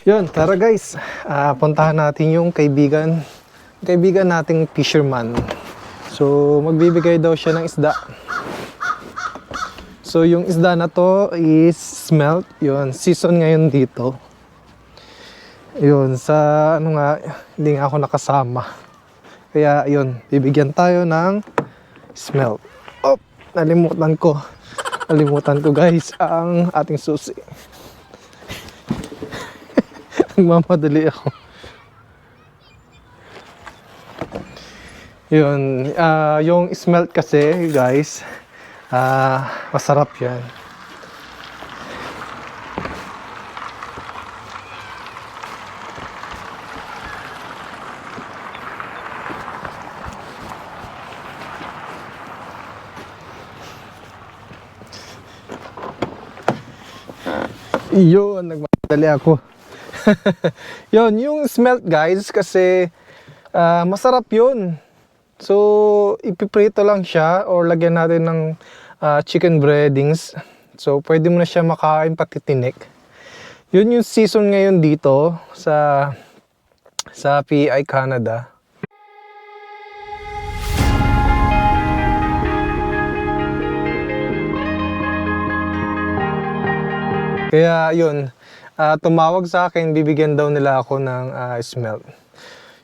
Yun, tara guys. Puntahan natin yung kaibigan nating fisherman. So, magbibigay daw siya ng isda. So, yung isda na to is smelt. Yun, season ngayon dito. Yun, sa ano nga, hindi nga ako nakasama. Kaya yun, bibigyan tayo ng smelt. Oh, nalimutan ko guys ang ating susi. Nagmamadali ako. Yun, yung smelt kasi guys, masarap yan. Yun, nagmamadali ako. Yun, yung smelt guys kasi masarap yun. So, ipiprito lang siya or lagyan natin ng chicken breadings. So, pwede mo na siya makain pati tinik. Yun yung season ngayon dito sa PEI Canada. Kaya yun, tumawag sa akin, bibigyan daw nila ako ng smelt.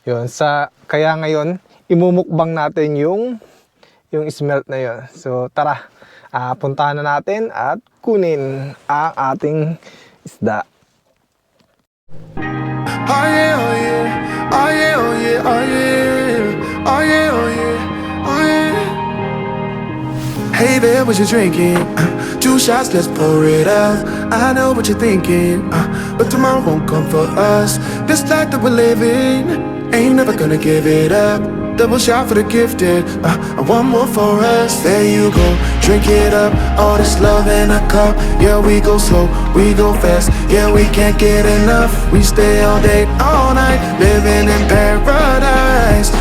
Yun, kaya ngayon, imumukbang natin yung smelt na yun. So tara, puntahan na natin at kunin ang ating isda. Oh yeah, oh yeah, oh yeah, oh yeah, oh yeah, oh yeah, oh yeah, oh yeah. Hey there, what you drinking? 2 shots, let's pour it out. I know what you're thinking, but tomorrow won't come for us. This life that we're living, ain't never gonna give it up. Double shot for the gifted, and one more for us. There you go, drink it up. All this love in a cup. Yeah, we go slow, we go fast. Yeah, we can't get enough. We stay all day, all night, living in paradise.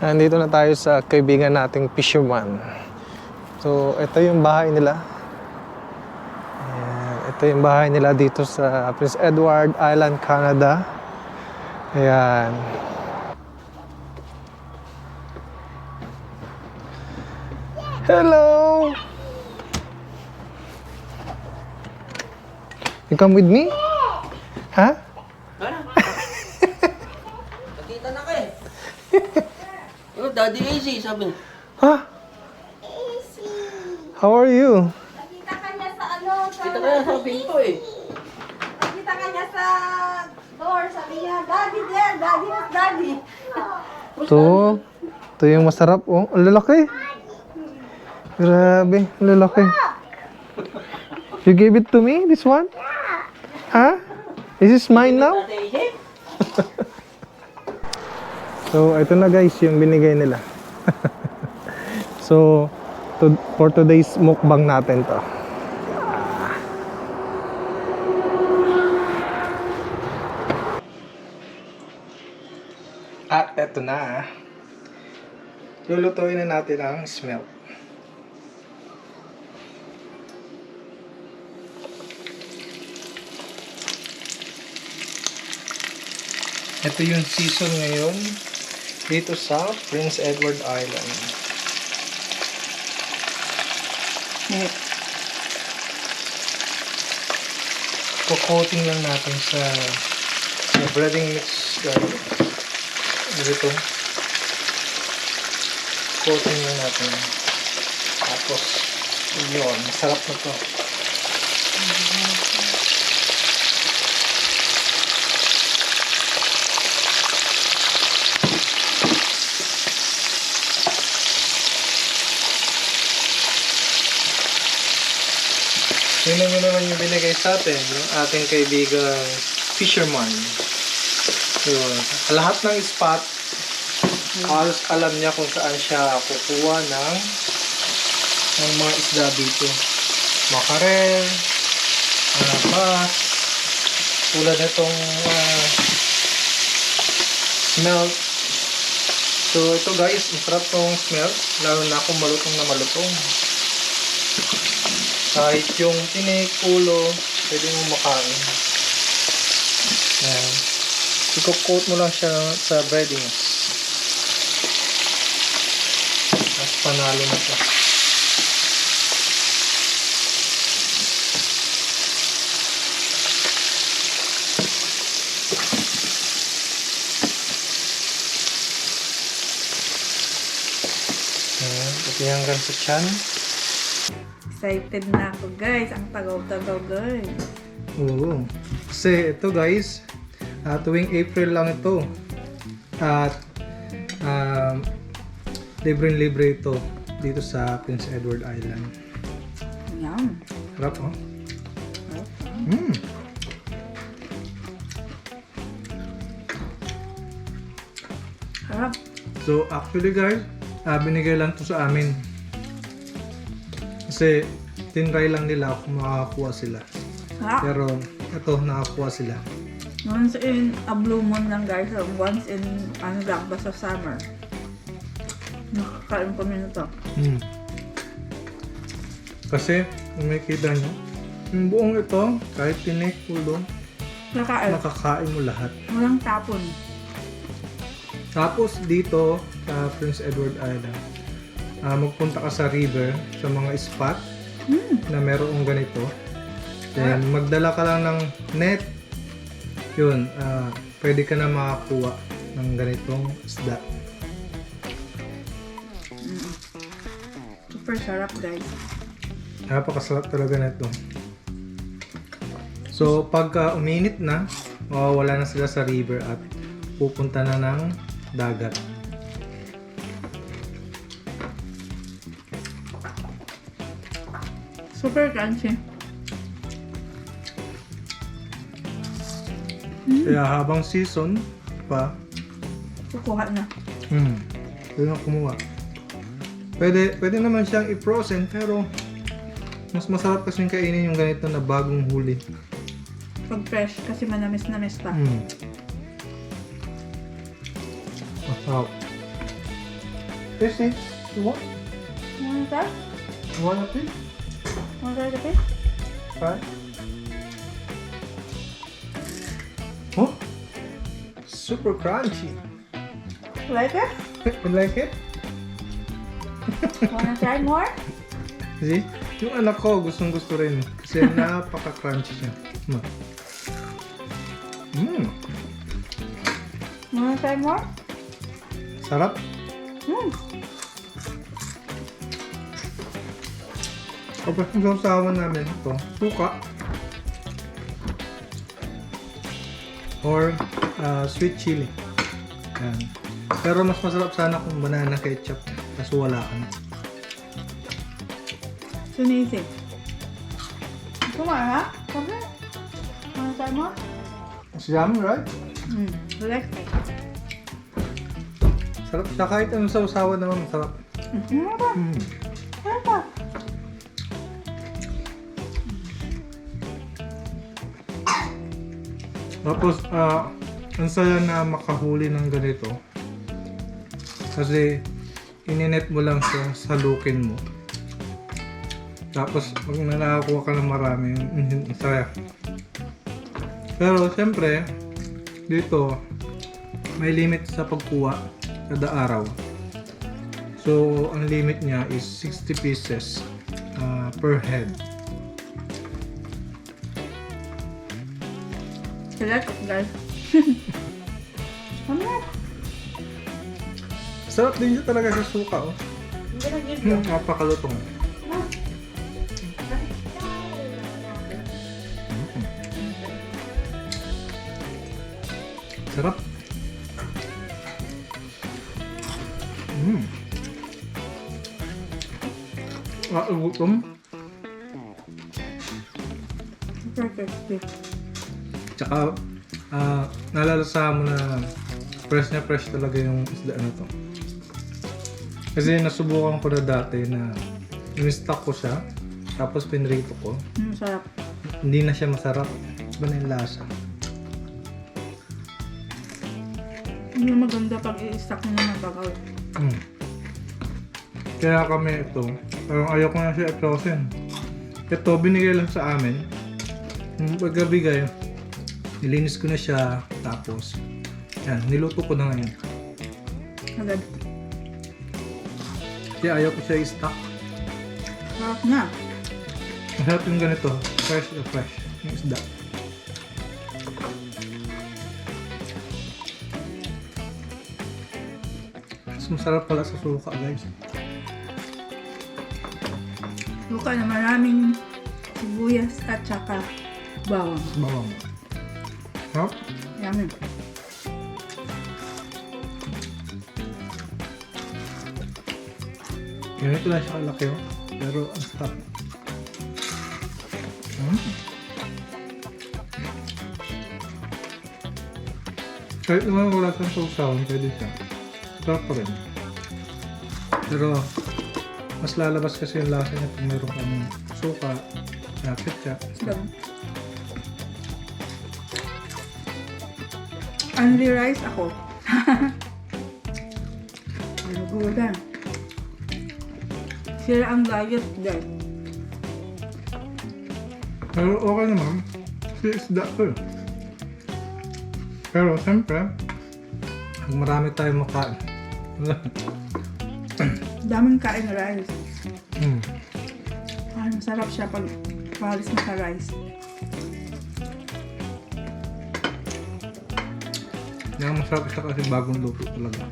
Nandito na tayo sa kaibigan nating fisherman. So, ito yung bahay nila. Ayan, ito yung bahay nila dito sa Prince Edward Island, Canada. Ayan. Hello! You come with me? Ha? Nakita na ka eh. Yung Daddy Easy, sabi niya. Ha? How are you? Nakita ka niya sa ano, sa... Kita kaya sa pinto eh. Nakita ka niya sa door, sabi niya, Daddy there, Daddy was Daddy. Ito yung masarap, oh. Ang lalaki. Grabe, ang lalaki. You gave it to me, this one? Ha? Is this mine now? Daddy Easy? So, ito na guys, yung binigay nila. So, for today's mukbang natin to. At eto na. Lulutuin na natin ang smelt. Ito yung season ngayon dito sa Prince Edward Island. Coating lang natin sa breading mix guys. Dito. Coating lang natin. Tapos, yun. Masarap na to. Tingnan nyo naman yung binigay sa atin, yung ating kaibigang fisherman. Yun. Lahat ng spot, halos alam niya kung saan siya kukuha ng mga isda dito. Makarel, bass, tulad nitong smelt. So ito guys, masarap tong smelt, lalo na kung malutong na malutong. Kahit yung tinik, ulo, pwede mo makain. Ayan. I-coat mo lang siya sa breading. Tapos panalo na siya. Ayan, pati hanggang sa tiyan. Excited na ako guys. Ang tagaw-tagaw guys. Oo. Kasi ito guys, tuwing April lang ito. At libre-libre ito dito sa Prince Edward Island. Yum. Harap oh. Mm. Harap. So actually guys, binigay lang to sa amin. Kasi tinry lang nila kung makakakuha sila. Harap. Pero ito, nakakuha sila. Once in a blue moon lang guys. Once in ano lang, basta summer. Nakakain kami nito. Mm. Kasi, kung makikita nyo, yung buong ito, kahit tinik, ulo, Nakakain. makakain mo lahat. Walang tapon. Tapos dito, sa Prince Edward Island, magpunta ka sa river, sa mga spot na merong ganito. Then, magdala ka lang ng net. Yun, pwede ka na makakuha ng ganitong isda. Super sarap guys. Napakasarap talaga nito. So, pagka uminit na, mawawala na sila sa river at pupunta na ng dagat. Super crunchy. Kaya habang season pa, Kukuha na. pwede na kumuha. Pwede naman siyang i-frozen pero mas masarap kasing kainin yung ganito na bagong huli. Pag fresh kasi manamis-namis pa. Masarap. Tasty. You want? Ano ito? You want a piece? Ano ito ito? Try. Oh! Super crunchy. Like it? You like it? Wanna try more? See? Yung anak ko gustong gusto rin kasi napaka-crunchy siya. Wanna try more? Sarap. Kapag yung sausawan namin ito, suka or sweet chili. Yan. Pero mas masarap sana kung banana ketchup kaso wala ka na. Sunisi. Come on, ha? Come on. Wanna try more? It's yummy, right? Like it. Sarap siya kahit anong sausawan naman masarap. Ano ba? Ano ba? Tapos, ang saya na makahuli ng ganito. Kasi, ininet mo lang siya sa lukin mo. Tapos, pag nakakuha ka ng marami, ang saya. Pero, siyempre, dito, may limit sa pagkuha kada araw. So, ang limit niya is 60 pieces per head. Select it, guys. Come on. Sarap din siya talaga sa suka, oh. I'm gonna give you. Napakalutong. Sarap. Gutom. Perfect. Tsaka, nalalasahan mo na fresh talaga yung isda na to. Kasi nasubukan ko na dati na in-stock ko siya, tapos pinrito ko. Sarap. Hindi na siya masarap. Iba na yung lasa. Hindi maganda pag i-stack mo naman bagaw. Kaya kami ito, parang ayaw ko na siya i-frozen. Ito, binigay lang sa amin Paggabi guys, nilinis ko na siya. Tapos, yan, niluto ko na ngayon. Agad. Kasi ayaw ko siya i-stock. Sarap na. Masarap yung ganito. Fresh na fresh. Yung isda. Mas masarap pala sa suka guys. Suka na maraming sibuyas at saka bawang. Bawang. Sarap. Yummy. Ganito lang siya kalaki oh. Pero ang sarap. Kahit naman wala siyang sausawan, pwede siya. Sarap pa rin. Pero mas lalabas kasi yung lasa niya kung mayroon kang suka, ketchup. Sarap. Only rice ako. Nagugulan. Sila ang diet guys. Pero okay naman. Kasi isda ko eh. Pero siyempre, pag marami tayong makain. Daming kain na rice. mm. Masarap siya pag palis mo sa rice. Yan, masarap siya kasi bagong luto talaga.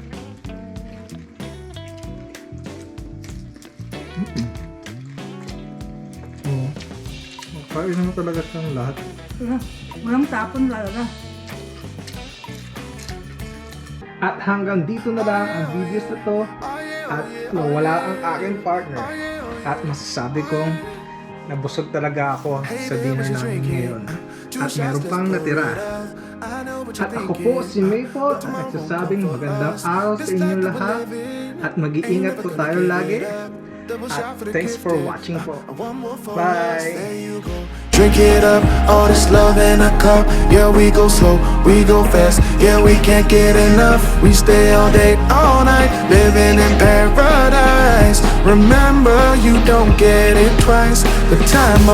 Oo. Kain naman talaga siya ng lahat. Walang tapon talaga. At hanggang dito na lang ang videos na to. At nawala ang aking partner. At masasabi kong nabusog talaga ako sa dinner namin ngayon. At meron pang natira. At ako po si Maypo at nagsasabing magandang araw sa inyong lahat. At mag-iingat po tayo lagi. At thanks for watching po. Bye! Drink it up, all this love in a cup. Yeah, we go slow, we go fast. Yeah, we can't get enough. We stay all day, all night, living in paradise. Remember, you don't get it twice. The time